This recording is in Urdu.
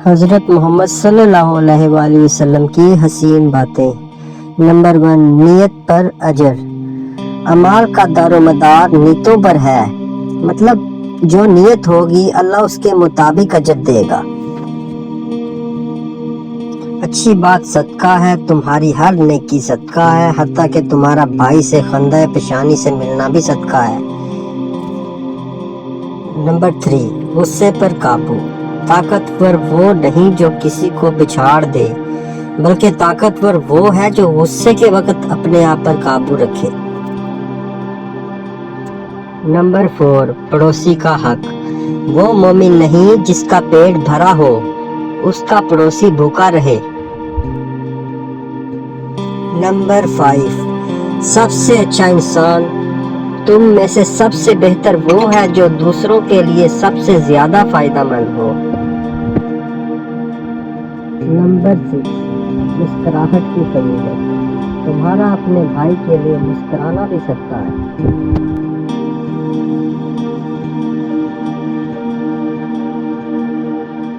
حضرت محمد صلی اللہ علیہ وآلہ وسلم کی حسین باتیں۔ نمبر 1، نیت پر اجر۔ اعمال کا دار و مدار نیتوں پر ہے، مطلب جو نیت ہوگی اللہ اس کے مطابق اجر دے گا۔ اچھی بات صدقہ ہے، تمہاری ہر نیکی صدقہ ہے، حتیٰ کہ تمہارا بھائی سے خندہ پیشانی سے ملنا بھی صدقہ ہے۔ نمبر 3، غصے پر قابو۔ طاقتور وہ نہیں جو کسی کو پچھاڑ دے، بلکہ طاقتور وہ ہے جو غصے کے وقت اپنے آپ پر قابو رکھے۔ نمبر 4، پڑوسی کا حق۔ وہ مومن نہیں جس کا پیٹ بھرا ہو، اس کا پڑوسی بھوکا رہے۔ نمبر 5، سب سے اچھا انسان تم میں سے سب سے بہتر وہ ہے جو دوسروں کے لیے سب سے زیادہ فائدہ مند ہو۔ نمبر 6، مسکراہٹ کی فضیلت۔ تمہارا اپنے بھائی کے لیے مسکرانا بھی صدقہ ہے۔